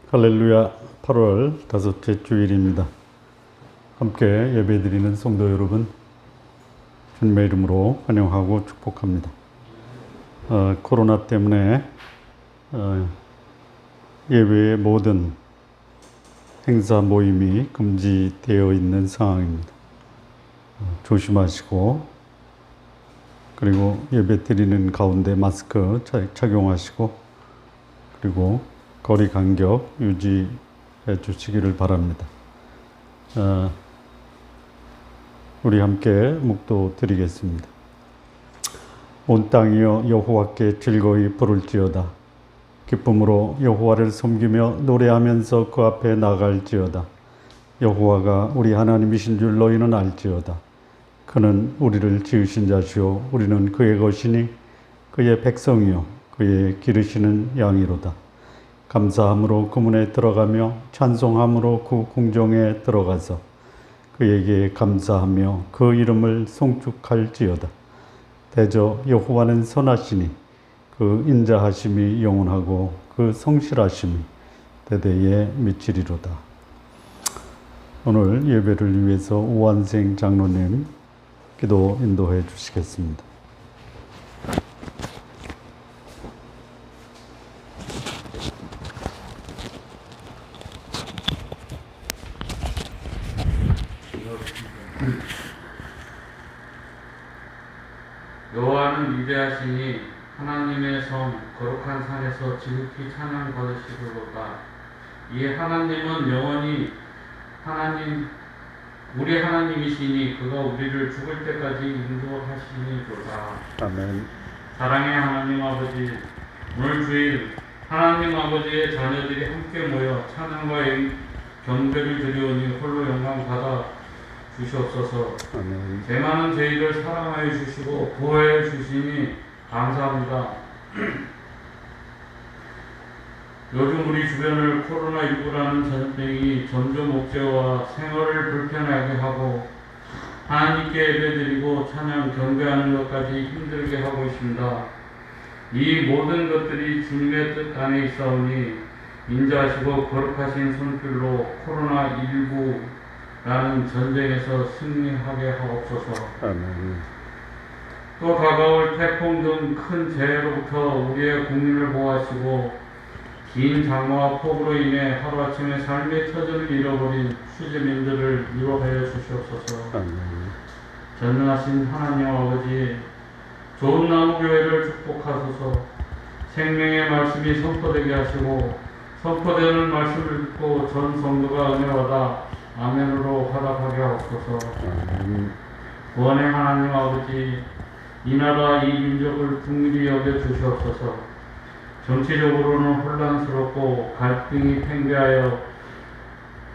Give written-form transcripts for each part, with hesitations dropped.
할렐루야. 8월 다섯째 주일입니다. 함께 예배드리는 성도 여러분, 주님의 이름으로 환영하고 축복합니다. 코로나 때문에 예외의 모든 행사 모임이 금지되어 있는 상황입니다. 조심하시고, 그리고 예배 드리는 가운데 마스크 착용하시고, 그리고 거리 간격 유지해 주시기를 바랍니다. 우리 함께 묵도 드리겠습니다. 온 땅이여 여호와께 즐거이 부를지어다. 기쁨으로 여호와를 섬기며 노래하면서 그 앞에 나갈지어다. 여호와가 우리 하나님이신 줄 너희는 알지어다. 그는 우리를 지으신 자시오 우리는 그의 것이니 그의 백성이요 그의 기르시는 양이로다. 감사함으로 그 문에 들어가며 찬송함으로 그 궁정에 들어가서 그에게 감사하며 그 이름을 송축할지어다. 대저 여호와는 선하시니 그 인자하심이 영원하고 그 성실하심이 대대에 미치리로다. 오늘 예배를 위해서 오한생 장로님 기도 인도해 주시겠습니다. 여호와는 위대하시니 하나님의 성 거룩한 산에서 지극히 찬양 받으시도다. 이 하나님은 영원히 우리 하나님이시니 그가 우리를 죽을 때까지 인도하시니도다. 아멘. 사랑의 하나님 아버지, 오늘 주일 하나님 아버지의 자녀들이 함께 모여 찬양과 경배를 드리오니 홀로 영광 받아 주시옵소서. 아멘. 제 많은 죄를 사랑하여 주시고 구하여 주시니 감사합니다. 요즘 우리 주변을 코로나19라는 전쟁이 점점 옥죄와 생활을 불편하게 하고 하나님께 예배드리고 찬양 경배하는 것까지 힘들게 하고 있습니다. 이 모든 것들이 주님의 뜻 안에 있사오니 인자하시고 거룩하신 손길로 코로나19라는 전쟁에서 승리하게 하옵소서. 아멘. 또 다가올 태풍 등 큰 재해로부터 우리의 국민을 보호하시고 긴 장마와 폭우로 인해 하루아침에 삶의 터전을 잃어버린 수재민들을 위로하여 주시옵소서. 아멘. 전능하신 하나님 아버지, 좋은 나무 교회를 축복하소서. 생명의 말씀이 선포되게 하시고 선포되는 말씀을 듣고 전 성도가 은혜 받아 아멘으로 화답하게 하옵소서. 아멘. 구원의 하나님 아버지, 이 나라 이 민족을 긍휼히 여겨 주시옵소서. 정치적으로는 혼란스럽고 갈등이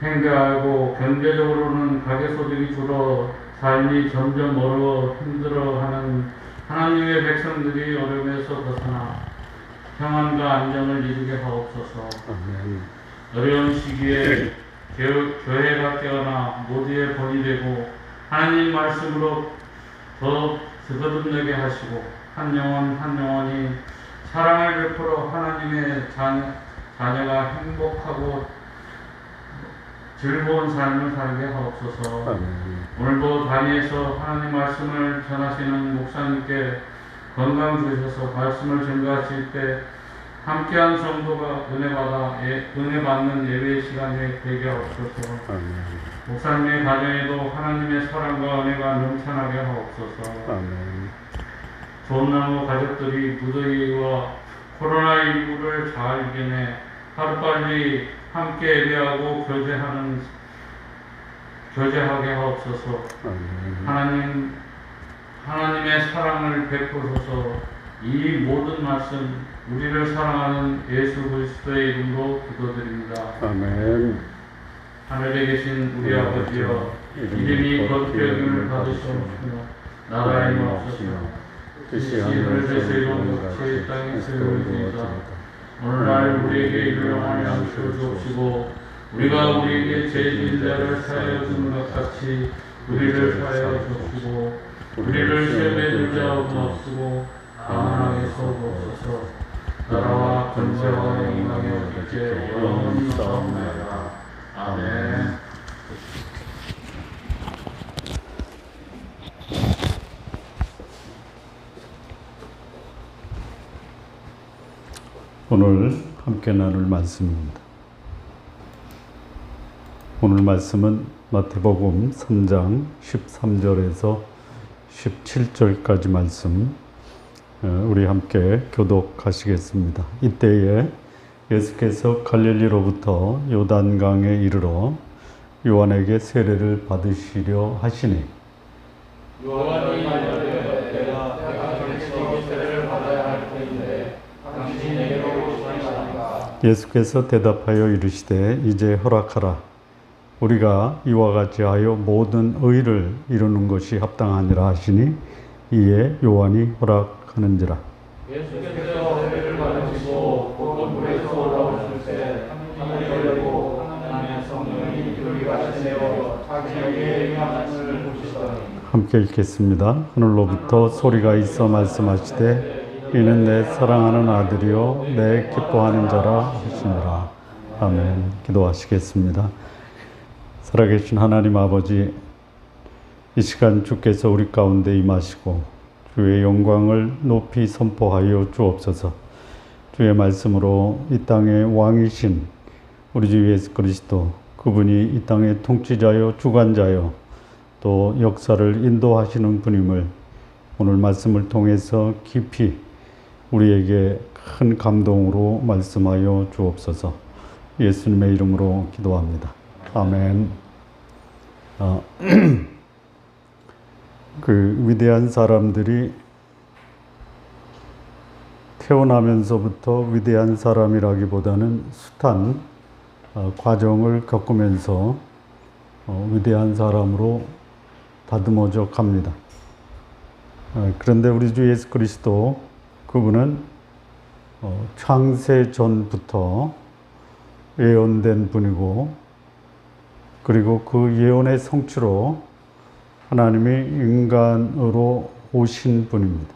팽배하고 경제적으로는 가계소득이 줄어 삶이 점점 어려워 힘들어하는 하나님의 백성들이 어려움에서 벗어나 평안과 안정을 이루게 하옵소서. 아멘. 어려운 시기에 교회가 깨어나 모두의 본이 되고 하나님 말씀으로 더 거듭나게 하시고 한 영혼 한 영혼이 사랑을 베풀어 하나님의 자녀가 행복하고 즐거운 삶을 살게 하옵소서. 아멘. 오늘도 다니엘서 하나님 말씀을 전하시는 목사님께 건강 주셔서 말씀을 전가하실 때 함께한 성도가 은혜 받는 예배의 시간이 되게 하옵소서. 아멘. 목사님의 가정에도 하나님의 사랑과 은혜가 넘쳐나게 하옵소서. 아멘. 좋은나무 가족들이 무더위와 코로나19를 잘 이겨내 하루빨리 함께 예배하고 교제하게 하옵소서. 아멘. 하나님의 사랑을 베푸소서. 이 모든 말씀 우리를 사랑하는 예수 그리스도의 이름으로 기도드립니다. 아멘. 하늘에 계신 우리 아버지여, 이름이 거룩히 여김을 받으시옵시며 나라의 임하옵소서. 뜻이 하늘에서 이룬 같이 땅에서 이루어지이다. 오늘날 우리에게 일용할 양식을 주옵시고 우리가 우리에게 죄진 자를 사하여 주는 것 같이 우리를 사하여 주옵시고 우리를 시험에 들지 않게 하옵시고 다만 악에서 구하옵소서. 나라와 권세와 영광이 주께 영원히 싸움나이다. 아멘. 오늘 함께 나눌 말씀입니다. 오늘 말씀은 마태복음 3장 13절에서 17절까지 말씀 우리 함께 교독하시겠습니다. 이때에 예수께서 갈릴리로부터 요단강에 이르러 요한에게 세례를 받으시려 하시니 요한이 말하되 내가 당신에게 세례를 받아야 할 터인데 당신에게로 오시나이까. 예수께서 대답하여 이르시되 이제 허락하라. 우리가 이와 같이 하여 모든 의를 이루는 것이 합당하니라 하시니 이에 요한이 허락하는지라. 예수께서 세례를 받으시고 곧 물에서 올라오실 때 하늘이 열리고 하나님의 성령이 그리같이 내려 자기에게 임하심을 보시더니. 함께 읽겠습니다. 하늘로부터 소리가 있어 말씀하시되 이는 내 사랑하는 아들이요 내 기뻐하는 자라 하시니라. 아멘. 기도하시겠습니다. 살아계신 하나님 아버지, 이 시간 주께서 우리 가운데 임하시고 주의 영광을 높이 선포하여 주옵소서. 주의 말씀으로 이 땅의 왕이신 우리 주 예수 그리스도, 그분이 이 땅의 통치자요 주관자요 또 역사를 인도하시는 분임을 오늘 말씀을 통해서 깊이 우리에게 큰 감동으로 말씀하여 주옵소서. 예수님의 이름으로 기도합니다. 아멘. 그 위대한 사람들이 태어나면서부터 위대한 사람이라기보다는 숱한 과정을 겪으면서 위대한 사람으로 다듬어져 갑니다. 그런데 우리 주 예수 그리스도, 그분은 창세 전부터 예언된 분이고, 그리고 그 예언의 성취로 하나님이 인간으로 오신 분입니다.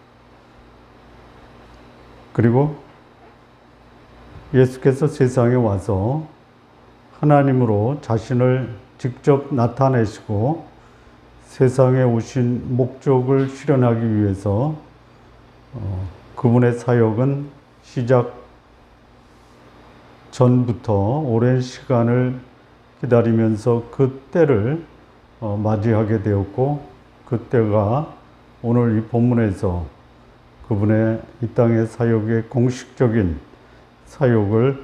그리고 예수께서 세상에 와서 하나님으로 자신을 직접 나타내시고 세상에 오신 목적을 실현하기 위해서 그분의 사역은 시작 전부터 오랜 시간을 기다리면서 그 때를 맞이하게 되었고, 그 때가 오늘 이 본문에서 그분의 이 땅의 사역의 공식적인 사역을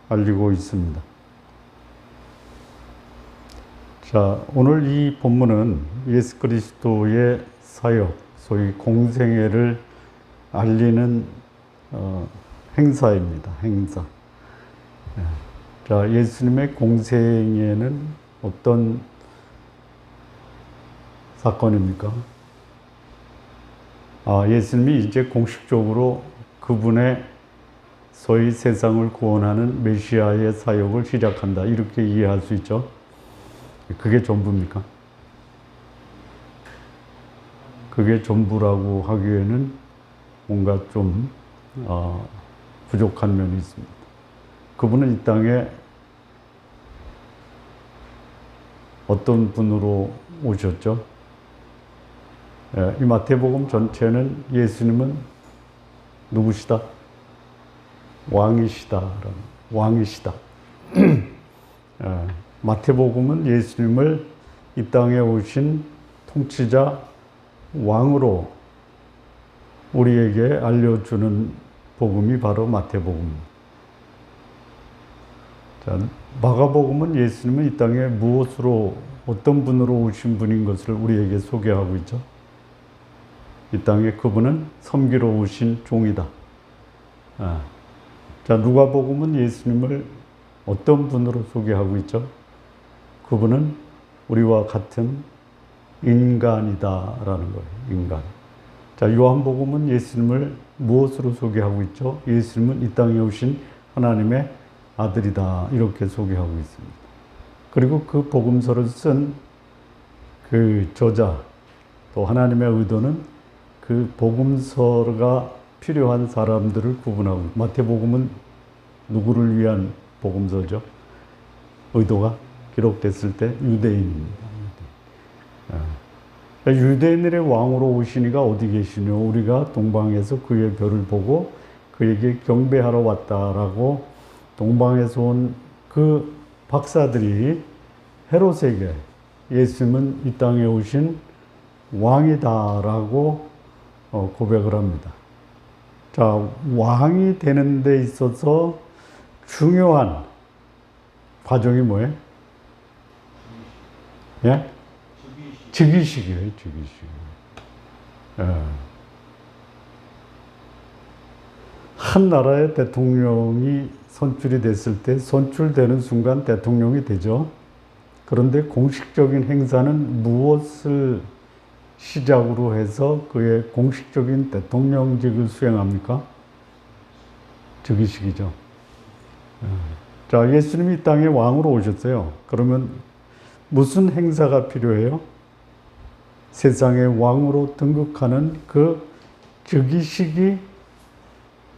알리고 있습니다. 자, 오늘 이 본문은 예수 그리스도의 사역, 소위 공생애를 알리는 행사입니다. 행사. 자, 예수님의 공생애는 어떤 사건입니까? 예수님이 이제 공식적으로 그분의 소위 세상을 구원하는 메시아의 사역을 시작한다, 이렇게 이해할 수 있죠. 그게 전부입니까? 그게 전부라고 하기에는 뭔가 좀 부족한 면이 있습니다. 그분은 이 땅에 어떤 분으로 오셨죠? 이 마태복음 전체는 예수님은 누구시다? 왕이시다. 왕이시다. 마태복음은 예수님을 이 땅에 오신 통치자, 왕으로 우리에게 알려주는 복음이 바로 마태복음입니다. 자, 마가복음은 예수님은 이 땅에 무엇으로, 어떤 분으로 오신 분인 것을 우리에게 소개하고 있죠. 이 땅에 그분은 섬기러 오신 종이다. 자, 누가복음은 예수님을 어떤 분으로 소개하고 있죠. 그분은 우리와 같은 인간이다라는 거예요. 인간. 자, 요한복음은 예수님을 무엇으로 소개하고 있죠? 예수님은 이 땅에 오신 하나님의 아들이다, 이렇게 소개하고 있습니다. 그리고 그 복음서를 쓴 그 저자, 또 하나님의 의도는 그 복음서가 필요한 사람들을 구분하고, 마태복음은 누구를 위한 복음서죠? 의도가 기록됐을 때 유대인입니다. 유대인들의 왕으로 오시니가 어디 계시뇨? 우리가 동방에서 그의 별을 보고 그에게 경배하러 왔다라고 동방에서 온 그 박사들이 헤롯에게 예수님은 이 땅에 오신 왕이다라고 고백을 합니다. 자, 왕이 되는 데 있어서 중요한 과정이 뭐예요? 예? 즉위식이에요, 즉위식. 예. 한 나라의 대통령이 선출이 됐을 때 선출되는 순간 대통령이 되죠. 그런데 공식적인 행사는 무엇을 시작으로 해서 그의 공식적인 대통령직을 수행합니까? 즉위식이죠. 자, 예수님이 이 땅에 왕으로 오셨어요. 그러면 무슨 행사가 필요해요? 세상의 왕으로 등극하는 그 즉위식이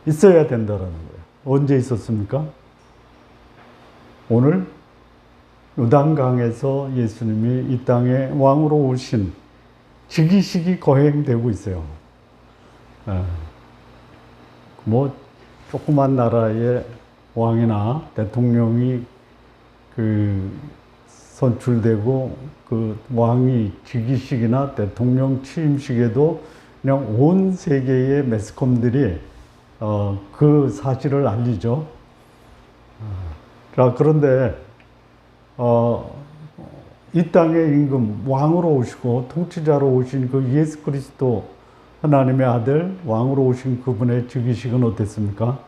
있어야 된다는 거예요. 언제 있었습니까? 오늘 요단강에서 예수님이 이 땅에 왕으로 오신 즉위식이 거행되고 있어요. 뭐 조그만 나라의 왕이나 대통령이 선출되고 그 왕이 즉위식이나 대통령 취임식에도 그냥 온 세계의 매스컴들이 그 사실을 알리죠. 자, 그런데 이 땅의 임금 왕으로 오시고 통치자로 오신 그 예수 그리스도 하나님의 아들 왕으로 오신 그분의 즉위식은 어땠습니까?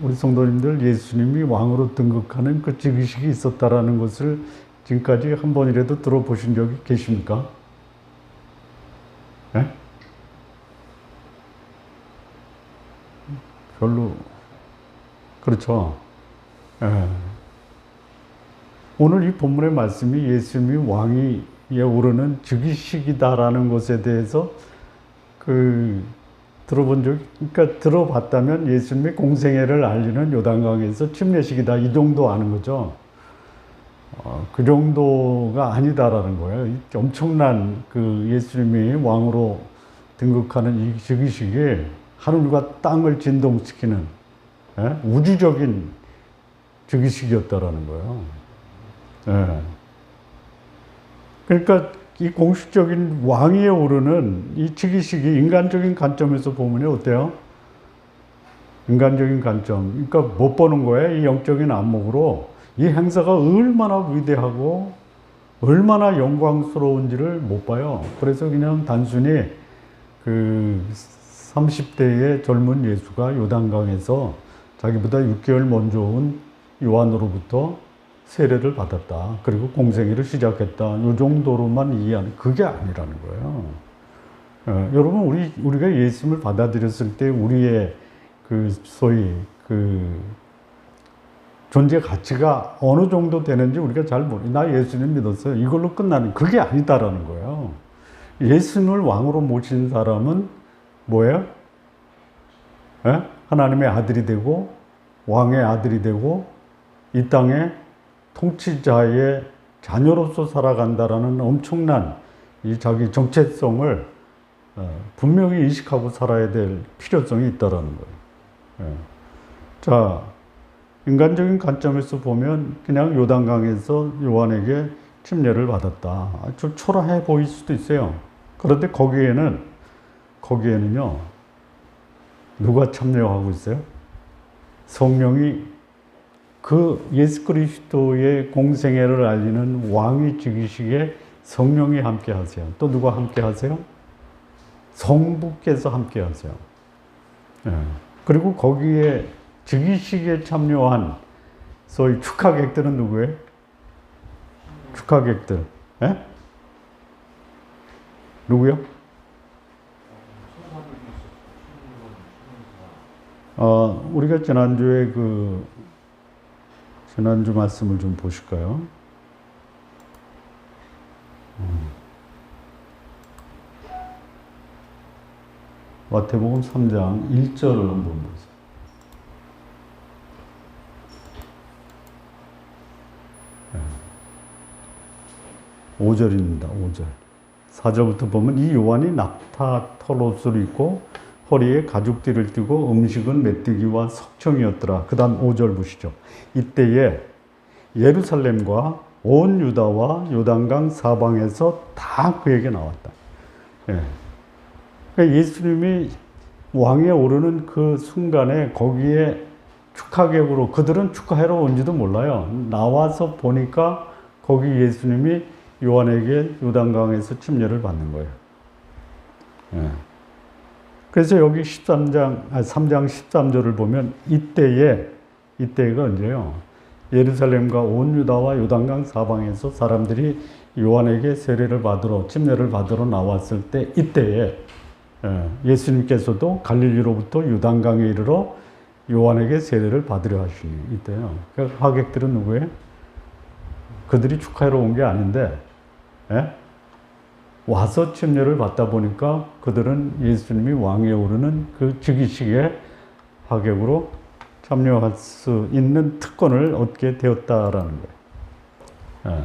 우리 성도님들, 예수님이 왕으로 등극하는 그 즉위식이 있었다라는 것을 지금까지 한 번이라도 들어보신 적이 계십니까? 네? 별로. 그렇죠. 네. 오늘 이 본문의 말씀이 예수님이 왕위에 오르는 즉위식이다라는 것에 대해서 그러니까 들어봤다면 예수님의 공생애를 알리는 요단강에서 침례식이다, 이 정도 아는 거죠. 그 정도가 아니다라는 거예요. 엄청난 그 예수님이 왕으로 등극하는 이 즉위식이 하늘과 땅을 진동시키는 우주적인 즉위식이었다라는 거예요. 그러니까 이 공식적인 왕위에 오르는 이 즉위식이 인간적인 관점에서 보면 어때요? 인간적인 관점. 그러니까 못 보는 거예요. 이 영적인 안목으로 이 행사가 얼마나 위대하고 얼마나 영광스러운지를 못 봐요. 그래서 그냥 단순히 그 30대의 젊은 예수가 요단강에서 자기보다 6개월 먼저 온 요한으로부터 세례를 받았다. 그리고 공생애를 시작했다. 이 정도로만 이해하는, 그게 아니라는 거예요. 여러분, 우리가 예수님을 받아들였을 때 우리의 소위 존재 가치가 어느 정도 되는지 우리가 잘 모르요. 나 예수님 믿었어요. 이걸로 끝나는, 그게 아니다라는 거예요. 예수님을 왕으로 모신 사람은 뭐예요? 하나님의 아들이 되고 왕의 아들이 되고 이 땅에 통치자의 자녀로서 살아간다라는 엄청난 이 자기 정체성을 분명히 인식하고 살아야 될 필요성이 있다라는 거예요. 자, 인간적인 관점에서 보면 그냥 요단강에서 요한에게 침례를 받았다. 아주 초라해 보일 수도 있어요. 그런데 거기에는요, 누가 참여하고 있어요? 성령이 그 예수 그리스도의 공생애를 알리는 왕위 즉위식에 성령이 함께 하세요. 또 누가 함께 하세요? 성부께서 함께 하세요. 그리고 거기에 즉위식에 참여한 소위 축하객들은 누구예요? 축하객들. 누구요? 우리가 지난주에 지난주 말씀을 좀 보실까요? 마태복음 3장 1절을 한번 보세요. 5절입니다. 5절. 4절부터 보면 이 요한이 낙타 털옷을 입고 허리에 가죽띠를 띠고 음식은 메뚜기와 석청이었더라. 그 다음 5절 보시죠. 이때에 예루살렘과 온 유다와 요단강 사방에서 다 그에게 나왔다. 예. 그러니까 예수님이 왕에 오르는 그 순간에 거기에 축하객으로 그들은 축하하러 온지도 몰라요. 나와서 보니까 거기 예수님이 요한에게 요단강에서 침례를 받는 거예요. 예. 그래서 여기 3장 13절을 보면 이때가 언제요? 예루살렘과 온 유다와 요단강 사방에서 사람들이 요한에게 세례를 받으러 침례를 받으러 나왔을 때 이때에 예수님께서도 갈릴리로부터 요단강에 이르러 요한에게 세례를 받으려 하시니 이때요. 그러니까 하객들은 누구예요? 그들이 축하하러 온 게 아닌데 와서 침례를 받다 보니까 그들은 예수님이 왕에 오르는 그 즉위식에 하객으로 참여할 수 있는 특권을 얻게 되었다라는 거예요.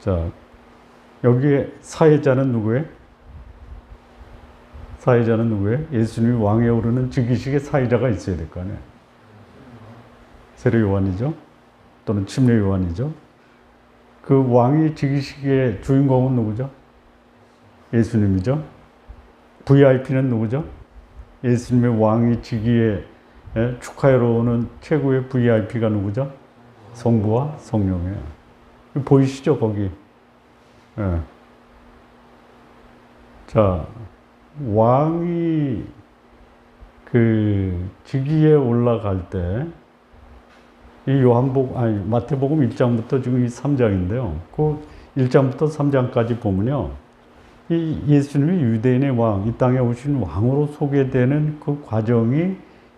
자, 여기에 사회자는 누구예요? 사회자는 누구예요? 예수님이 왕에 오르는 즉위식에 사회자가 있어야 될 거 아니에요. 세례 요한이죠. 또는 침례 요한이죠. 그 왕이 즉위식의 주인공은 누구죠? 예수님이죠. VIP는 누구죠? 예수님의 왕이 즉위에 축하하러 오는 최고의 VIP가 누구죠? 성부와 성령이에요. 보이시죠, 거기? 예. 자, 왕이 그 즉위에 올라갈 때 이 마태복음 1장부터 지금 이 3장인데요. 그 1장부터 3장까지 보면요. 이 예수님이 유대인의 왕, 이 땅에 오신 왕으로 소개되는 그 과정이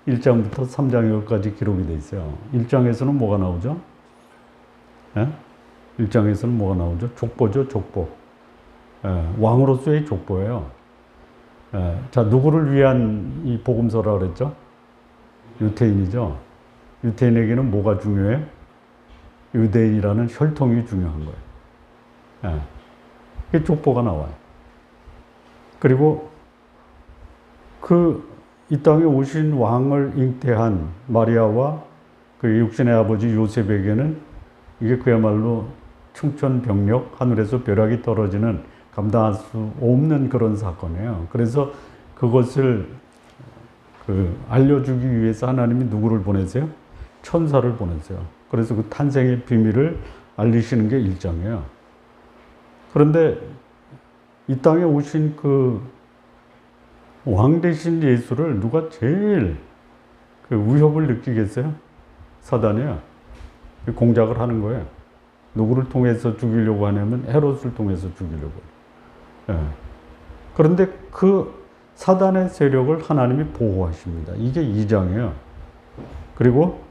1장부터 3장까지 기록이 되어 있어요. 1장에서는 뭐가 나오죠? 1장에서는 뭐가 나오죠? 족보죠, 족보. 왕으로서의 족보예요. 자, 누구를 위한 이 복음서라 그랬죠? 유태인이죠. 유태인에게는 뭐가 중요해? 유대인이라는 혈통이 중요한 거예요. 그 족보가 나와요. 그리고 이 땅에 오신 왕을 잉태한 마리아와 그 육신의 아버지 요셉에게는 이게 그야말로 충천벽력, 하늘에서 벼락이 떨어지는 감당할 수 없는 그런 사건이에요. 그래서 그것을 알려주기 위해서 하나님이 누구를 보내세요? 천사를 보내세요. 그래서 그 탄생의 비밀을 알리시는 게 1장이에요. 그런데 이 땅에 오신 그 왕 대신 예수를 누가 제일 그 위협을 느끼겠어요? 사단이야. 공작을 하는 거예요. 누구를 통해서 죽이려고 하냐면 헤롯을 통해서 죽이려고 해요. 그런데 그 사단의 세력을 하나님이 보호하십니다. 이게 2장이에요. 그리고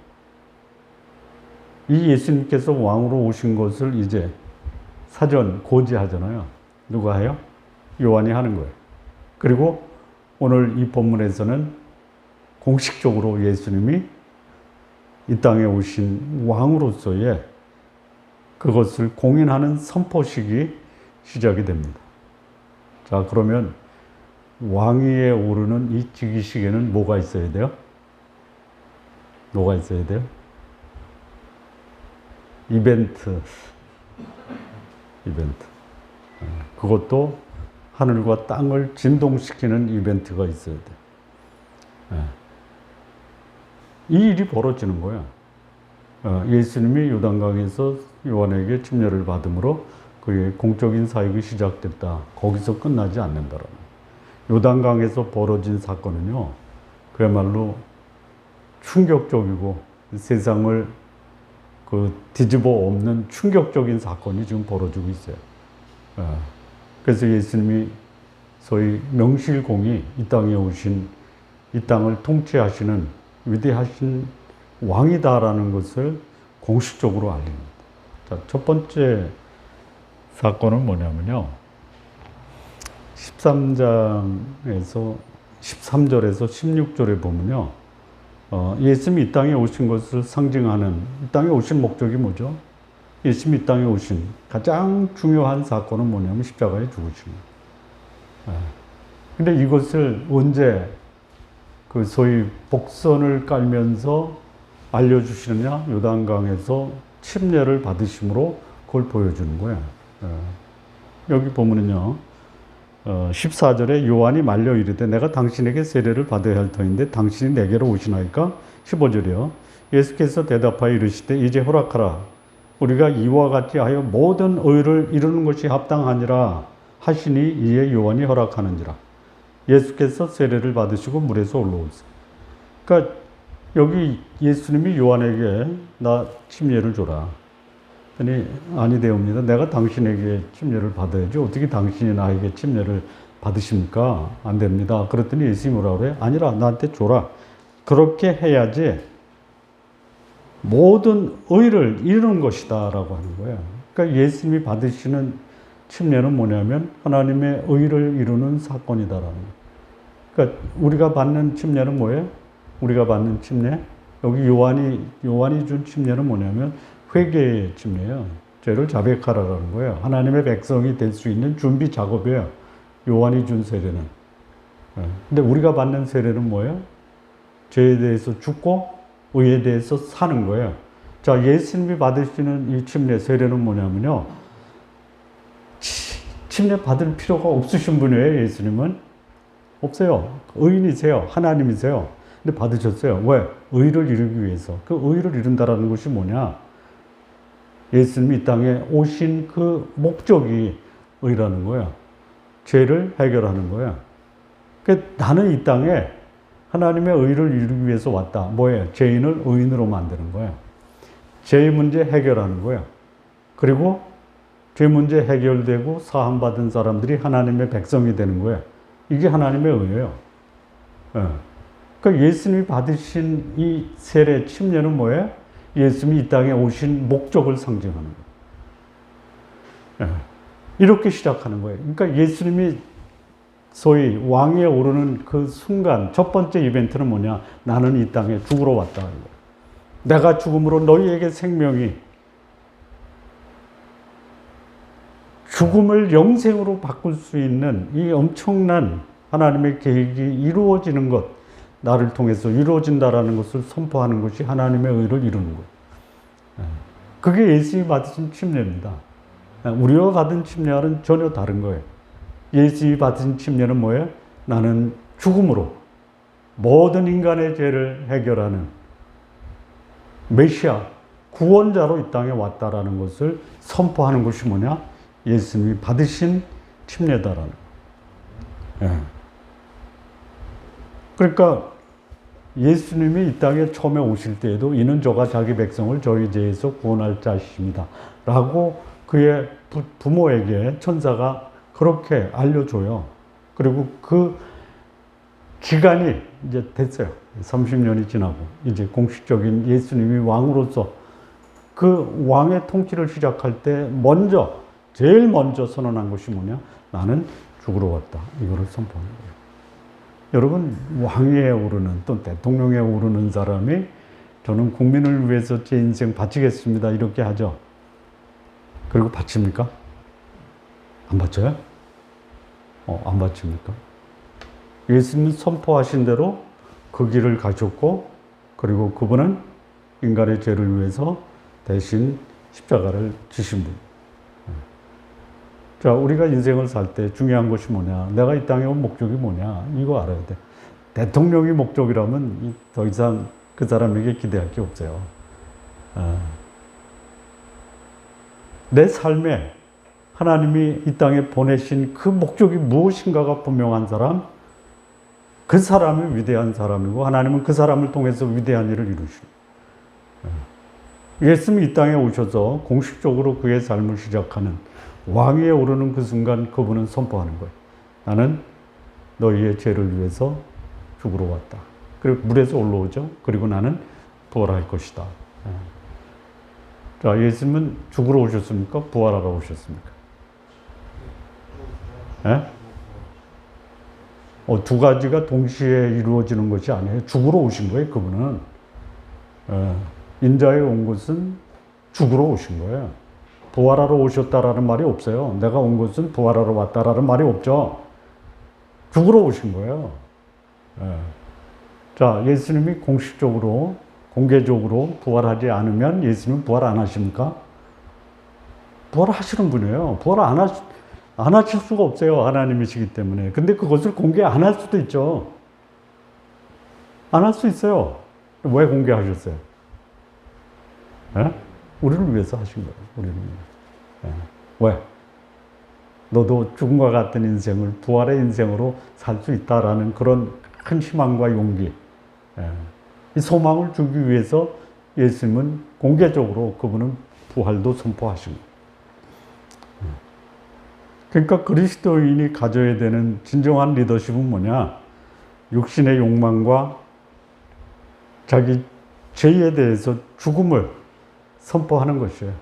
이 예수님께서 왕으로 오신 것을 이제 사전 고지하잖아요. 누가 해요? 요한이 하는 거예요. 그리고 오늘 이 본문에서는 공식적으로 예수님이 이 땅에 오신 왕으로서의 그것을 공인하는 선포식이 시작이 됩니다. 자, 그러면 왕위에 오르는 이 즉위식에는 뭐가 있어야 돼요? 뭐가 있어야 돼요? 이벤트. 그것도 하늘과 땅을 진동시키는 이벤트가 있어야 돼요. 이 일이 벌어지는 거야. 예수님이 요단강에서 요한에게 침례를 받음으로 그의 공적인 사역이 시작됐다. 거기서 끝나지 않는다라는. 요단강에서 벌어진 사건은요, 그야말로 충격적이고 세상을 뒤집어 엎는 충격적인 사건이 지금 벌어지고 있어요. 그래서 예수님이 소위 명실공히 이 땅에 오신, 이 땅을 통치하시는 위대하신 왕이다라는 것을 공식적으로 알립니다. 자, 첫 번째 사건은 뭐냐면요. 13장에서 13절에서 16절에 보면요. 예수님이 이 땅에 오신 것을 상징하는, 이 땅에 오신 목적이 뭐죠? 예수님이 이 땅에 오신 가장 중요한 사건은 뭐냐면 십자가에 죽으신 거예요. 근데 이것을 언제 그 소위 복선을 깔면서 알려주시느냐? 요단강에서 침례를 받으심으로 그걸 보여주는 거예요. 여기 보면은요, 14절에 요한이 말려 이르되 내가 당신에게 세례를 받아야 할 터인데 당신이 내게로 오시나이까? 15절이요. 예수께서 대답하여 이르시되 이제 허락하라. 우리가 이와 같이 하여 모든 의를 이루는 것이 합당하니라 하시니 이에 요한이 허락하는지라. 예수께서 세례를 받으시고 물에서 올라오세요. 그러니까 여기 예수님이 요한에게 나 침례를 줘라. 아니, 아니되옵니다. 내가 당신에게 침례를 받아야지. 어떻게 당신이 나에게 침례를 받으십니까? 안 됩니다. 그랬더니 예수님이 뭐라 그래요? 아니라 나한테 줘라. 그렇게 해야지 모든 의를 이루는 것이다 라고 하는 거예요. 그러니까 예수님이 받으시는 침례는 뭐냐면 하나님의 의를 이루는 사건이다라는 거예요. 그러니까 우리가 받는 침례는 뭐예요? 우리가 받는 침례? 여기 요한이 준 침례는 뭐냐면 회개의 침례예요. 죄를 자백하라라는 거예요. 하나님의 백성이 될 수 있는 준비 작업이에요. 요한이 준 세례는. 근데 우리가 받는 세례는 뭐예요? 죄에 대해서 죽고 의에 대해서 사는 거예요. 자, 예수님이 받으시는 이 침례 세례는 뭐냐면요. 침례 받을 필요가 없으신 분이에요. 예수님은 없어요. 의인이세요. 하나님이세요. 근데 받으셨어요. 왜? 의를 이루기 위해서. 그 의를 이룬다라는 것이 뭐냐? 예수님이 이 땅에 오신 그 목적이 의라는 거야. 죄를 해결하는 거야. 그러니까 나는 이 땅에 하나님의 의를 이루기 위해서 왔다. 뭐예요? 죄인을 의인으로 만드는 거야. 죄의 문제 해결하는 거야. 그리고 죄 문제 해결되고 사함받은 사람들이 하나님의 백성이 되는 거야. 이게 하나님의 의예요. 그러니까 예수님이 받으신 이 세례 침례는 뭐예요? 예수님이 이 땅에 오신 목적을 상징하는 거예요. 이렇게 시작하는 거예요. 그러니까 예수님이 소위 왕위에 오르는 그 순간 첫 번째 이벤트는 뭐냐? 나는 이 땅에 죽으러 왔다. 내가 죽음으로 너희에게 생명이 죽음을 영생으로 바꿀 수 있는 이 엄청난 하나님의 계획이 이루어지는 것, 나를 통해서 이루어진다라는 것을 선포하는 것이 하나님의 의를 이루는 거예요. 그게 예수님이 받으신 침례입니다. 우리가 받은 침례와는 전혀 다른 거예요. 예수님이 받으신 침례는 뭐예요? 나는 죽음으로 모든 인간의 죄를 해결하는 메시아, 구원자로 이 땅에 왔다라는 것을 선포하는 것이 뭐냐? 예수님이 받으신 침례다라는 거예요. 그러니까 예수님이 이 땅에 처음에 오실 때에도 이는 저가 자기 백성을 저희 죄에서 구원할 자이십니다 라고 그의 부모에게 천사가 그렇게 알려줘요. 그리고 그 기간이 이제 됐어요. 30년이 지나고 이제 공식적인 예수님이 왕으로서 그 왕의 통치를 시작할 때 제일 먼저 선언한 것이 뭐냐? 나는 죽으러 왔다. 이거를 선포하는 거예요. 여러분, 왕위에 오르는 또 대통령에 오르는 사람이 저는 국민을 위해서 제 인생 바치겠습니다. 이렇게 하죠. 그리고 바칩니까? 안 바쳐요? 안 바칩니까? 예수님은 선포하신 대로 그 길을 가셨고, 그리고 그분은 인간의 죄를 위해서 대신 십자가를 지신 분. 자, 우리가 인생을 살 때 중요한 것이 뭐냐? 내가 이 땅에 온 목적이 뭐냐? 이거 알아야 돼. 대통령이 목적이라면 더 이상 그 사람에게 기대할 게 없어요. 내 삶에 하나님이 이 땅에 보내신 그 목적이 무엇인가가 분명한 사람, 그 사람이 위대한 사람이고 하나님은 그 사람을 통해서 위대한 일을 이루시고, 예수님이 이 땅에 오셔서 공식적으로 그의 삶을 시작하는 왕위에 오르는 그 순간 그분은 선포하는 거예요. 나는 너희의 죄를 위해서 죽으러 왔다. 그리고 물에서 올라오죠. 그리고 나는 부활할 것이다. 자, 예수님은 죽으러 오셨습니까? 부활하러 오셨습니까? 두 가지가 동시에 이루어지는 것이 아니에요. 죽으러 오신 거예요, 그분은. 인자에 온 것은 죽으러 오신 거예요. 부활하러 오셨다라는 말이 없어요. 내가 온 것은 부활하러 왔다라는 말이 없죠. 죽으러 오신 거예요. 자, 예수님이 공식적으로, 공개적으로 부활하지 않으면 예수님은 부활 안 하십니까? 부활하시는 분이에요. 부활 안 하실 수가 없어요. 하나님이시기 때문에. 근데 그것을 공개 안 할 수도 있죠. 안 할 수 있어요. 왜 공개하셨어요? 우리를 위해서 하신 거예요. 우리를 위해서. 왜? 너도 죽음과 같은 인생을 부활의 인생으로 살 수 있다라는 그런 큰 희망과 용기, 이 소망을 주기 위해서 예수님은 공개적으로 그분은 부활도 선포하신 거예요. 그러니까 그리스도인이 가져야 되는 진정한 리더십은 뭐냐? 육신의 욕망과 자기 죄에 대해서 죽음을 선포하는 것이에요.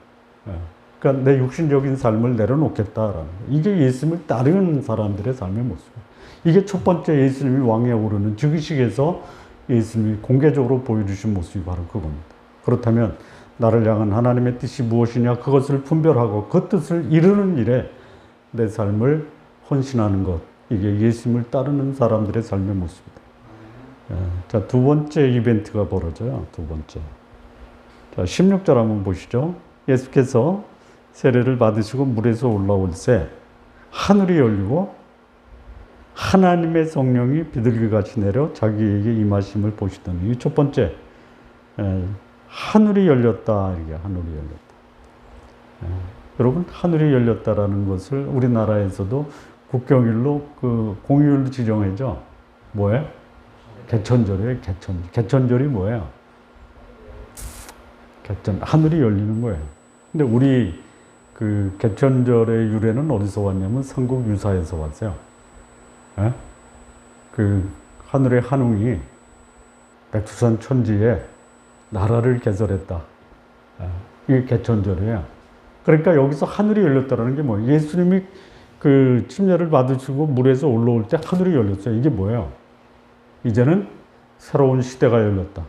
그러니까 내 육신적인 삶을 내려놓겠다라는 거예요. 이게 예수님을 따르는 사람들의 삶의 모습이에요. 이게 첫 번째 예수님이 왕에 오르는 즉위식에서 예수님이 공개적으로 보여주신 모습이 바로 그겁니다. 그렇다면 나를 향한 하나님의 뜻이 무엇이냐 그것을 분별하고 그 뜻을 이루는 일에 내 삶을 헌신하는 것, 이게 예수님을 따르는 사람들의 삶의 모습입니다. 자, 두 번째 이벤트가 벌어져요. 두 번째. 자, 16절 한번 보시죠. 예수께서 세례를 받으시고 물에서 올라올 새 하늘이 열리고 하나님의 성령이 비둘기같이 내려 자기에게 임하심을 보시더니, 이 첫 번째, 하늘이 열렸다. 이게 하늘이 열렸다. 여러분, 하늘이 열렸다라는 것을 우리나라에서도 국경일로 그 공휴일로 지정해죠. 뭐예요? 개천절이에요. 개천절. 개천절이 뭐예요? 개천, 하늘이 열리는 거예요. 근데 우리 그 개천절의 유래는 어디서 왔냐면 삼국 유사에서 왔어요. 그 하늘의 한웅이 백두산 천지에 나라를 개설했다. 이게 개천절이에요. 그러니까 여기서 하늘이 열렸다는 게 뭐예요? 예수님이 그 침례를 받으시고 물에서 올라올 때 하늘이 열렸어요. 이게 뭐예요? 이제는 새로운 시대가 열렸다.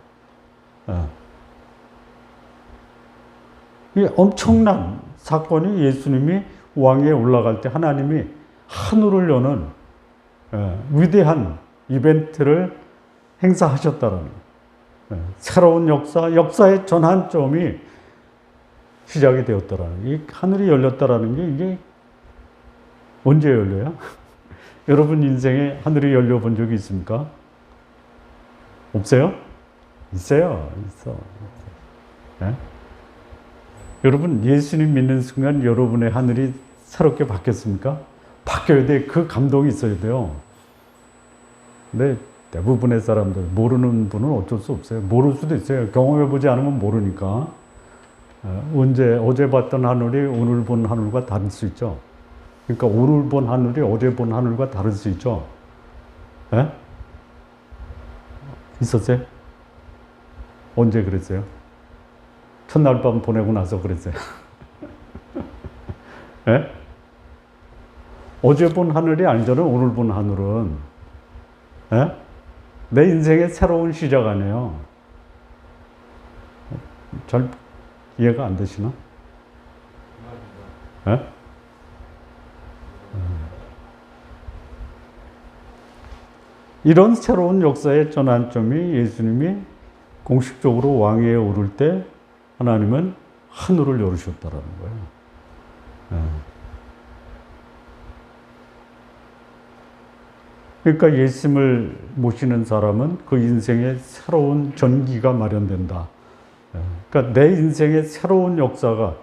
이게 엄청난 사건이, 예수님이 왕위에 올라갈 때 하나님이 하늘을 여는 위대한 이벤트를 행사하셨다라는 거예요. 새로운 역사의 전환점이 시작이 되었다라는, 이 하늘이 열렸다라는 게 이게 언제 열려요? 여러분 인생에 하늘이 열려본 적이 있습니까? 없어요? 있어요. 있어. 여러분, 예수님 믿는 순간 여러분의 하늘이 새롭게 바뀌었습니까? 바뀌어야 돼. 그 감동이 있어야 돼요. 근데 대부분의 사람들, 모르는 분은 어쩔 수 없어요. 모를 수도 있어요. 경험해보지 않으면 모르니까. 어제 봤던 하늘이 오늘 본 하늘과 다를 수 있죠. 그러니까 오늘 본 하늘이 어제 본 하늘과 다를 수 있죠. 있었어요? 언제 그랬어요? 첫날 밤 보내고 나서 그랬어요. 어제 본 하늘이 아니잖아요. 오늘 본 하늘은. 내 인생의 새로운 시작 아니에요. 잘 이해가 안 되시나? 이런 새로운 역사의 전환점이 예수님이 공식적으로 왕위에 오를 때 하나님은 하늘을 열으셨다라는 거예요. 그러니까 예수님을 모시는 사람은 그 인생에 새로운 전기가 마련된다. 그러니까 내 인생의 새로운 역사가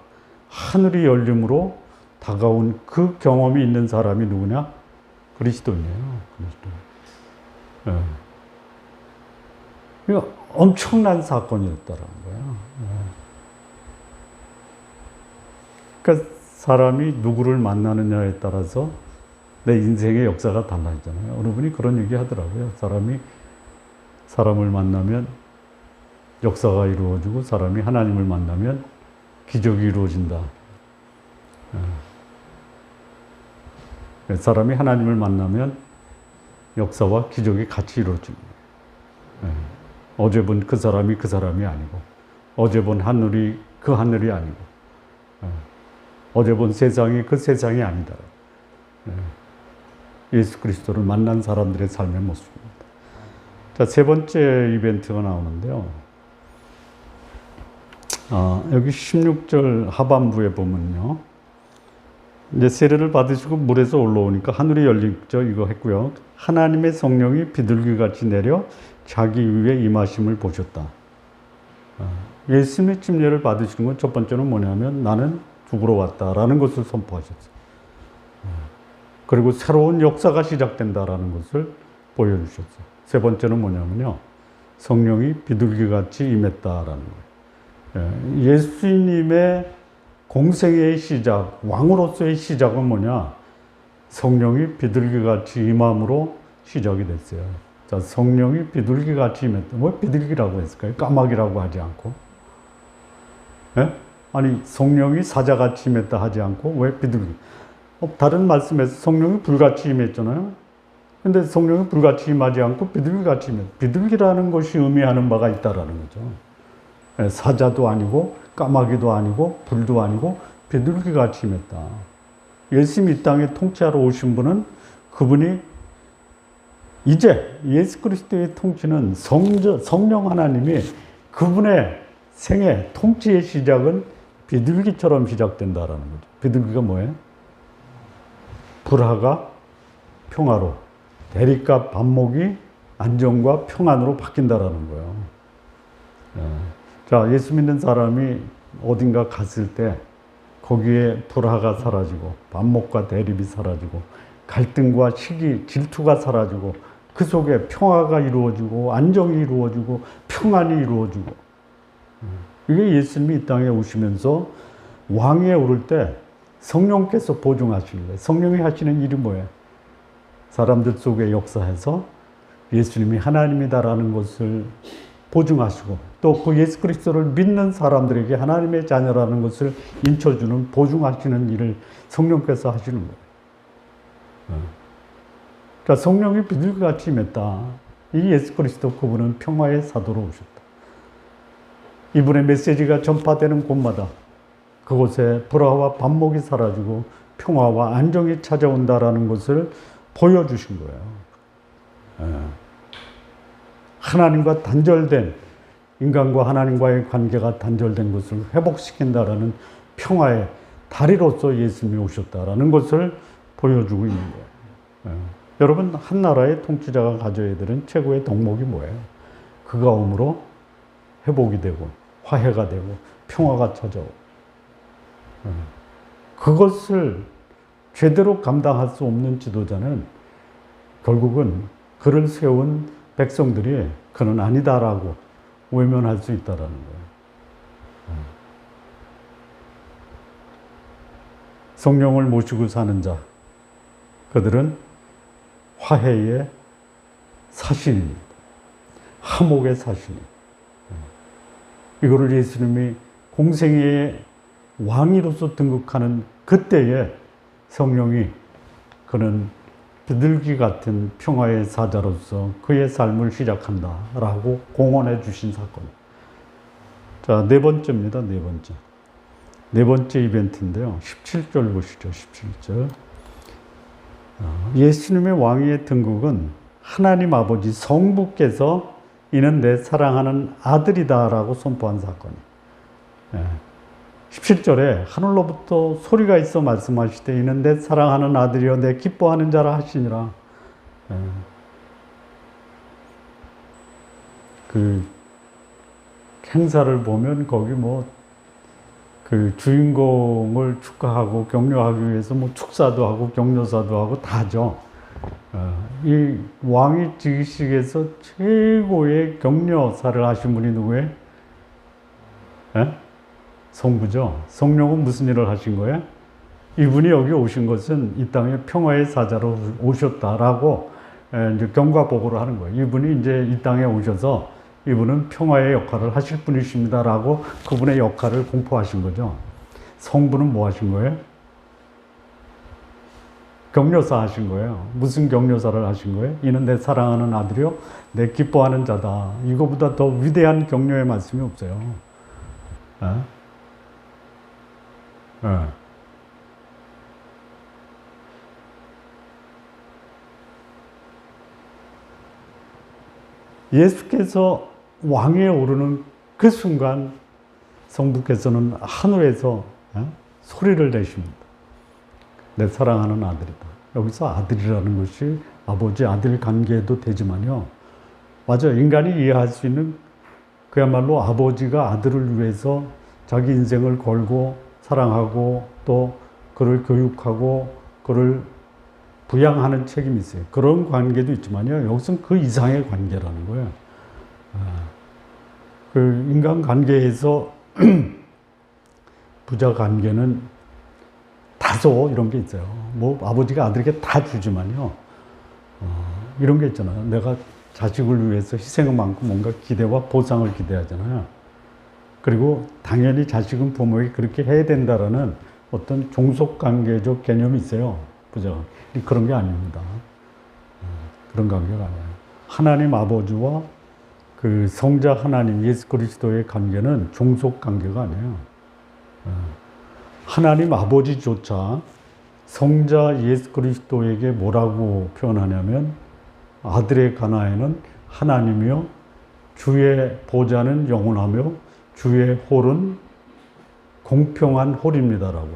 하늘이 열림으로 다가온 그 경험이 있는 사람이 누구냐? 그리스도인이에요. 그리스도인. 이거 엄청난 사건이었다라는 거예요. 그러니까 사람이 누구를 만나느냐에 따라서 내 인생의 역사가 달라지잖아요. 어느 분이 그런 얘기 하더라고요. 사람이 사람을 만나면 역사가 이루어지고, 사람이 하나님을 만나면 기적이 이루어진다. 사람이 하나님을 만나면 역사와 기적이 같이 이루어집니다. 어제 본 그 사람이 그 사람이 아니고, 어제 본 하늘이 그 하늘이 아니고, 어제 본 세상이 그 세상이 아니다. 예수 그리스도를 만난 사람들의 삶의 모습입니다. 자, 세 번째 이벤트가 나오는데요. 여기 16절 하반부에 보면요. 이제 세례를 받으시고 물에서 올라오니까 하늘이 열리죠. 이거 했고요. 하나님의 성령이 비둘기같이 내려 자기 위에 임하심을 보셨다. 예수님의 침례를 받으시는 건 첫 번째는 뭐냐면 나는 죽으러 왔다라는 것을 선포하셨어요. 그리고 새로운 역사가 시작된다라는 것을 보여주셨어요. 세 번째는 뭐냐면요. 성령이 비둘기같이 임했다라는 거예요. 예수님의 공생애의 시작, 왕으로서의 시작은 뭐냐? 성령이 비둘기같이 임함으로 시작이 됐어요. 자, 성령이 비둘기같이 임했다. 왜 비둘기라고 했을까요? 까마귀라고 하지 않고. 예? 아니, 성령이 사자같이 임했다 하지 않고 왜 비둘기? 다른 말씀에서 성령이 불같이 임했잖아요. 근데 성령이 불같이 임하지 않고 비둘기같이 임했다. 비둘기라는 것이 의미하는 바가 있다라는 거죠. 예, 사자도 아니고 까마귀도 아니고 불도 아니고 비둘기같이 임했다. 예수님이 이 땅에 통치하러 오신 분은 그분이 이제 예수 그리스도의 통치는 성령 하나님이 그분의 생애 통치의 시작은 비둘기처럼 시작된다라는 거죠. 비둘기가 뭐예요? 불화가 평화로, 대립과 반목이 안정과 평안으로 바뀐다라는 거예요. 자, 예수 믿는 사람이 어딘가 갔을 때 거기에 불화가 사라지고 반목과 대립이 사라지고 갈등과 시기, 질투가 사라지고 그 속에 평화가 이루어지고 안정이 이루어지고 평안이 이루어지고 이게 예수님이 이 땅에 오시면서 왕위에 오를 때 성령께서 보증하시는 거예요. 성령이 하시는 일이 뭐예요? 사람들 속에 역사해서 예수님이 하나님이다라는 것을 보증하시고 또 그 예수 그리스도를 믿는 사람들에게 하나님의 자녀라는 것을 인쳐주는 보증하시는 일을 성령께서 하시는 거예요. 그러니까 성령이 비둘기같이 임했다. 이 예수 그리스도 그분은 평화의 사도로 오셨다. 이분의 메시지가 전파되는 곳마다 그곳에 불화와 반목이 사라지고 평화와 안정이 찾아온다라는 것을 보여주신 거예요. 하나님과 단절된, 인간과 하나님과의 관계가 단절된 것을 회복시킨다라는 평화의 다리로서 예수님이 오셨다라는 것을 보여주고 있는 거예요. 여러분, 한 나라의 통치자가 가져야 되는 최고의 덕목이 뭐예요? 그가 옴으로 회복이 되고 화해가 되고 평화가 찾아오고 그것을 제대로 감당할 수 없는 지도자는 결국은 그를 세운 백성들이 그는 아니다라고 외면할 수 있다라는 거예요. 성령을 모시고 사는 자, 그들은 화해의 사신입니다. 화목의 사신입니다. 이거를 예수님이 공생애의 왕이로서 등극하는 그때에 성령이 그는 비둘기 같은 평화의 사자로서 그의 삶을 시작한다라고 공언해 주신 사건. 자, 네 번째입니다. 네 번째. 네 번째 이벤트인데요. 17절 보시죠. 17절. 예수님의 왕위의 등극은 하나님 아버지 성부께서 이는 내 사랑하는 아들이다라고 선포한 사건이에요. 17절에 하늘로부터 소리가 있어 말씀하시되 이는 내 사랑하는 아들이여 내 기뻐하는 자라 하시니라. 그 행사를 보면 거기 그 주인공을 축하하고 격려하기 위해서 축사도 하고 격려사도 하고 다 하죠. 이 왕위 즉위식에서 최고의 격려사를 하신 분이 누구예요? 성부죠. 성령은 무슨 일을 하신 거예요? 이분이 여기 오신 것은 이 땅에 평화의 사자로 오셨다라고 이제 경과 보고를 하는 거예요. 이분이 이제 이 땅에 오셔서 이분은 평화의 역할을 하실 분이십니다라고 그분의 역할을 공포하신 거죠. 성부는 뭐 하신 거예요? 격려사 하신 거예요. 무슨 격려사를 하신 거예요? 이는 내 사랑하는 아들이요, 내 기뻐하는 자다. 이거보다 더 위대한 격려의 말씀이 없어요. 어? 어. 예수께서 왕위에 오르는 그 순간 성부께서는 하늘에서 소리를 내십니다. 내 사랑하는 아들이다. 여기서 아들이라는 것이 아버지 아들 관계도 되지만요. 맞아요. 인간이 이해할 수 있는 그야말로 아버지가 아들을 위해서 자기 인생을 걸고 사랑하고 또 그를 교육하고 그를 부양하는 책임이 있어요. 그런 관계도 있지만요. 여기서는 그 이상의 관계라는 거예요. 그 인간 관계에서 부자 관계는 다소 이런 게 있어요. 뭐 아버지가 아들에게 다 주지만요. 이런 게 있잖아요. 내가 자식을 위해서 희생을 많고 뭔가 기대와 보상을 기대하잖아요. 그리고 당연히 자식은 부모에게 그렇게 해야 된다라는 어떤 종속관계적 개념이 있어요. 부자가. 그런 게 아닙니다. 그런 관계가 아니에요. 하나님 아버지와 그 성자 하나님 예수 그리스도의 관계는 종속관계가 아니에요. 하나님 아버지조차 성자 예수 그리스도에게 뭐라고 표현하냐면 아들의 가나에는 하나님이요 주의 보좌는 영원하며 주의 홀은 공평한 홀입니다라고.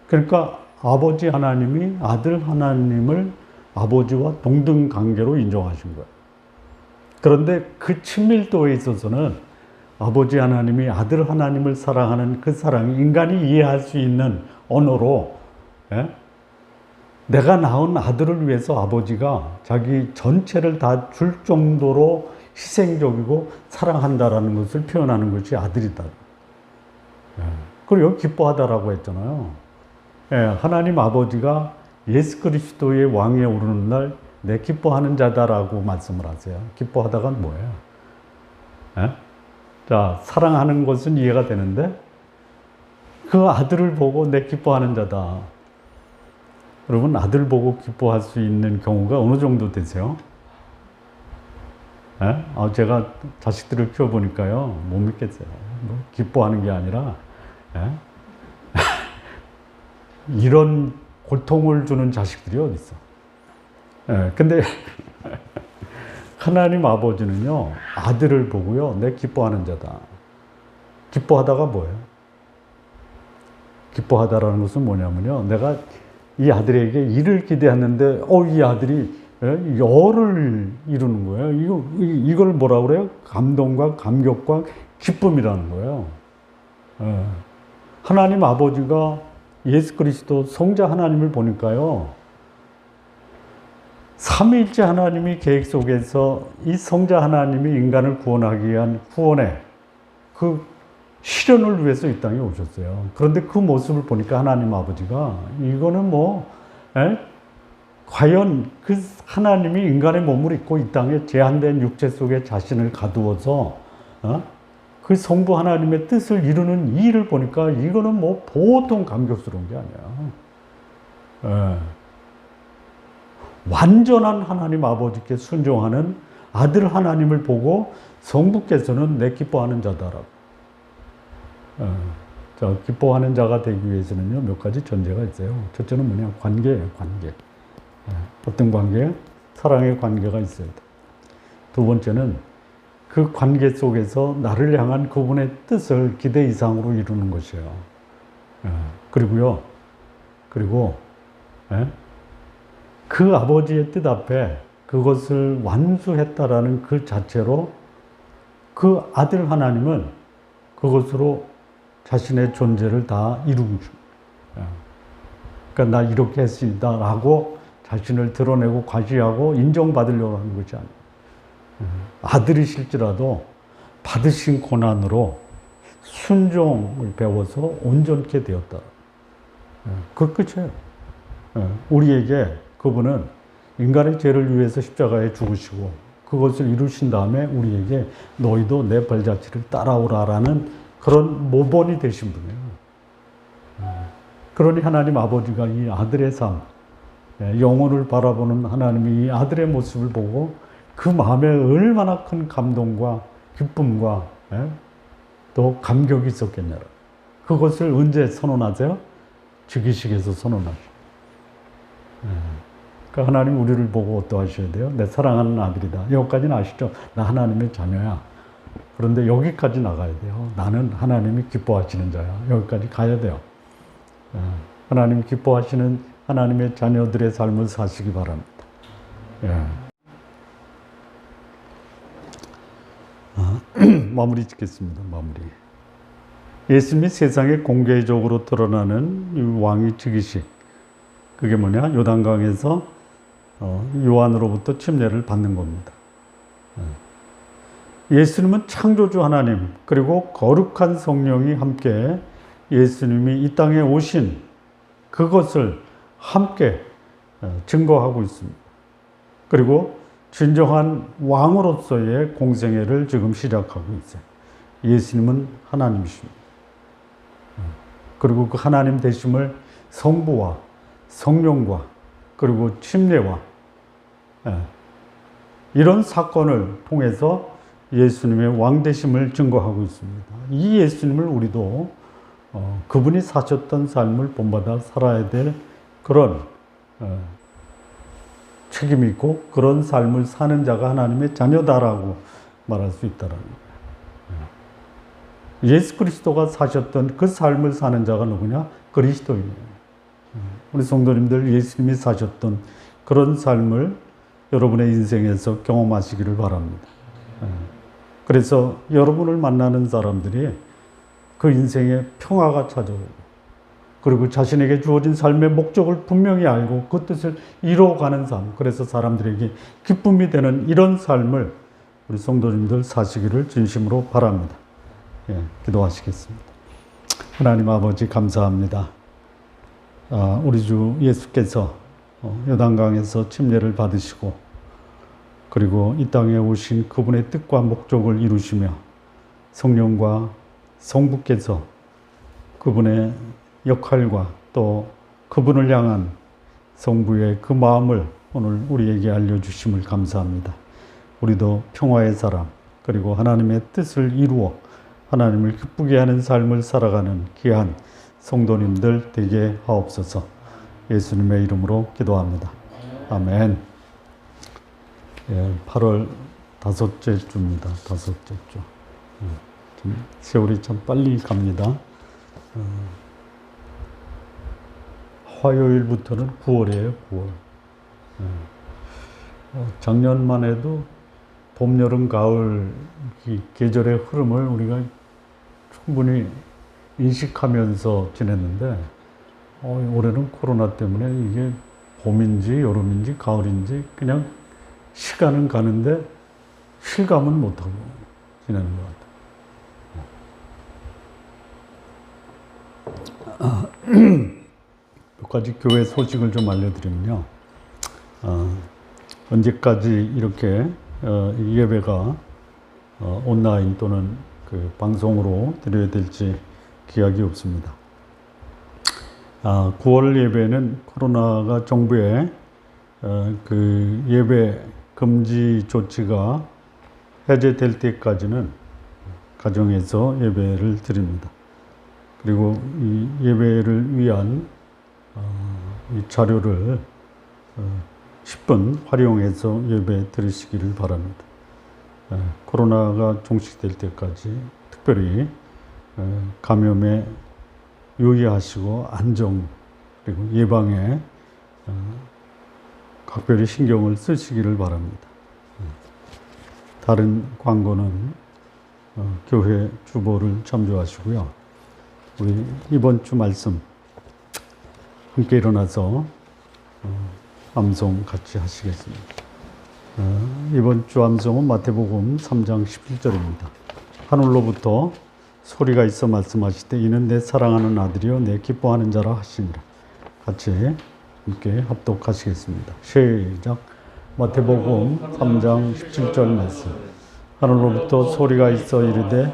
그러니까 아버지 하나님이 아들 하나님을 아버지와 동등 관계로 인정하신 거예요. 그런데 그 친밀도에 있어서는 아버지 하나님이 아들 하나님을 사랑하는 그 사랑이 인간이 이해할 수 있는 언어로 내가 낳은 아들을 위해서 아버지가 자기 전체를 다 줄 정도로 희생적이고 사랑한다라는 것을 표현하는 것이 아들이다. 그리고 기뻐하다라고 했잖아요. 하나님 아버지가 예수 그리스도의 왕위에 오르는 날 내 기뻐하는 자다라고 말씀을 하세요. 기뻐하다가 뭐예요? 자, 사랑하는 것은 이해가 되는데 그 아들을 보고 내 기뻐하는 자다. 여러분 아들 보고 기뻐할 수 있는 경우가 어느 정도 되세요? 제가 자식들을 키워보니까요 못 믿겠어요. 뭐 기뻐하는 게 아니라 이런 고통을 주는 자식들이 어디 있어? 근데 하나님 아버지는요 아들을 보고요 내 기뻐하는 자다. 기뻐하다가 뭐예요? 기뻐하다라는 것은 뭐냐면요 내가 이 아들에게 일을 기대했는데 이 아들이 열을 이루는 거예요. 이걸 뭐라 그래요? 감동과 감격과 기쁨이라는 거예요. 하나님 아버지가 예수 그리스도 성자 하나님을 보니까요. 삼위일체 하나님이 계획 속에서 이 성자 하나님이 인간을 구원하기 위한 구원의 그 실현을 위해서 이 땅에 오셨어요. 그런데 그 모습을 보니까 하나님 아버지가 이거는 과연 그 하나님이 인간의 몸을 입고 이 땅에 제한된 육체 속에 자신을 가두어서 그 성부 하나님의 뜻을 이루는 이 일을 보니까 이거는 뭐 보통 감격스러운 게 아니야. 완전한 하나님 아버지께 순종하는 아들 하나님을 보고 성부께서는 내 기뻐하는 자다라고. 자, 기뻐하는 자가 되기 위해서는요, 몇 가지 전제가 있어요. 첫째는 뭐냐? 관계예요, 관계. 어떤 관계? 사랑의 관계가 있어야 돼. 두 번째는 그 관계 속에서 나를 향한 그분의 뜻을 기대 이상으로 이루는 것이에요. 그리고 그 아버지의 뜻 앞에 그것을 완수했다라는 그 자체로 그 아들 하나님은 그것으로 자신의 존재를 다 이루고 있습니다. 그러니까 나 이렇게 했습니다 라고 자신을 드러내고 과시하고 인정받으려고 하는 것이 아니에요. 아들이실지라도 받으신 고난으로 순종을 배워서 온전케 되었다. 그 끝이에요. 우리에게 그분은 인간의 죄를 위해서 십자가에 죽으시고 그것을 이루신 다음에 우리에게 너희도 내 발자취를 따라오라라는 그런 모본이 되신 분이에요. 그러니 하나님 아버지가 이 아들의 삶, 영혼을 바라보는 하나님이 이 아들의 모습을 보고 그 마음에 얼마나 큰 감동과 기쁨과 또 감격이 있었겠냐. 그것을 언제 선언하세요? 즉위식에서 선언하죠. 그러니까 하나님 우리를 보고 어떠하셔야 돼요? 내 사랑하는 아들이다. 여기까지는 아시죠? 나 하나님의 자녀야. 그런데 여기까지 나가야 돼요. 나는 하나님이 기뻐하시는 자야. 여기까지 가야 돼요. 하나님 기뻐하시는 하나님의 자녀들의 삶을 사시기 바랍니다. 마무리 짓겠습니다. 마무리. 예수님이 세상에 공개적으로 드러나는 이 왕위 즉위식. 그게 뭐냐? 요단강에서 요한으로부터 침례를 받는 겁니다. 예수님은 창조주 하나님 그리고 거룩한 성령이 함께 예수님이 이 땅에 오신 그것을 함께 증거하고 있습니다. 그리고 진정한 왕으로서의 공생애를 지금 시작하고 있어요. 예수님은 하나님이십니다. 그리고 그 하나님 되심을 성부와 성령과 그리고 침례와 이런 사건을 통해서 예수님의 왕되심을 증거하고 있습니다. 이 예수님을 우리도 그분이 사셨던 삶을 본받아 살아야 될 그런 책임이 있고 그런 삶을 사는 자가 하나님의 자녀다라고 말할 수 있다라는 거예요. 예수 그리스도가 사셨던 그 삶을 사는 자가 누구냐? 그리스도인이에요. 우리 성도님들 예수님이 사셨던 그런 삶을 여러분의 인생에서 경험하시기를 바랍니다. 그래서 여러분을 만나는 사람들이 그 인생에 평화가 찾아오고 그리고 자신에게 주어진 삶의 목적을 분명히 알고 그 뜻을 이루어가는 삶, 그래서 사람들에게 기쁨이 되는 이런 삶을 우리 성도님들 사시기를 진심으로 바랍니다. 기도하시겠습니다. 하나님 아버지 감사합니다. 우리 주 예수께서 요단강에서 침례를 받으시고 그리고 이 땅에 오신 그분의 뜻과 목적을 이루시며 성령과 성부께서 그분의 역할과 또 그분을 향한 성부의 그 마음을 오늘 우리에게 알려주심을 감사합니다. 우리도 평화의 사람 그리고 하나님의 뜻을 이루어 하나님을 기쁘게 하는 삶을 살아가는 귀한 성도님들 되게 하옵소서. 예수님의 이름으로 기도합니다. 아멘. 8월 5째 주입니다. 5째 주. 세월이 참 빨리 갑니다. 화요일부터는 9월이에요. 9월. 작년만 해도 봄, 여름, 가을 이 계절의 흐름을 우리가 충분히 인식하면서 지냈는데 올해는 코로나 때문에 이게 봄인지 여름인지 가을인지 그냥 시간은 가는데 실감은 못하고 지내는 것 같아요. 몇 가지 교회 소식을 좀 알려드리면요. 언제까지 이렇게 예배가 온라인 또는 그 방송으로 드려야 될지 기약이 없습니다. 9월 예배는 코로나가 정부의 그 예배 금지 조치가 해제될 때까지는 가정에서 예배를 드립니다. 그리고 이 예배를 위한 이 자료를 10분 활용해서 예배 드리시기를 바랍니다. 코로나가 종식될 때까지 특별히 감염에 유의하시고 안정 그리고 예방에 각별히 신경을 쓰시기를 바랍니다. 다른 광고는 교회 주보를 참조하시고요. 우리 이번 주 말씀 함께 일어나서 암송 같이 하시겠습니다. 이번 주 암송은 마태복음 3장 11절입니다. 하늘로부터 소리가 있어 말씀하시되 이는 내 사랑하는 아들이요 내 기뻐하는 자라 하시니라. 같이 함께 합독하시겠습니다. 시작. 마태복음 3장 17절 말씀. 하늘로부터 소리가 있어 이르되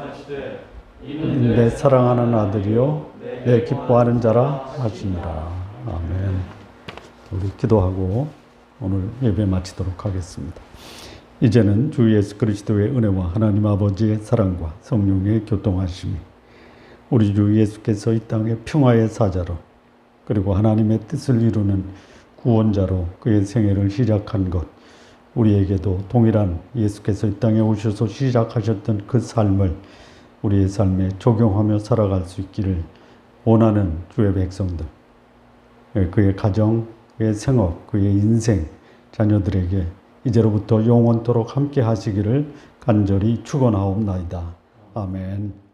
내 사랑하는 아들이요 내 기뻐하는 자라 하시니라. 아멘. 우리 기도하고 오늘 예배 마치도록 하겠습니다. 이제는 주 예수 그리스도의 은혜와 하나님 아버지의 사랑과 성령의 교통하심이 우리 주 예수께서 이 땅의 평화의 사자로 그리고 하나님의 뜻을 이루는 구원자로 그의 생애를 시작한 것, 우리에게도 동일한 예수께서 이 땅에 오셔서 시작하셨던 그 삶을 우리의 삶에 적용하며 살아갈 수 있기를 원하는 주의 백성들, 그의 가정, 그의 생업, 그의 인생, 자녀들에게 이제로부터 영원토록 함께 하시기를 간절히 축원하옵나이다. 아멘.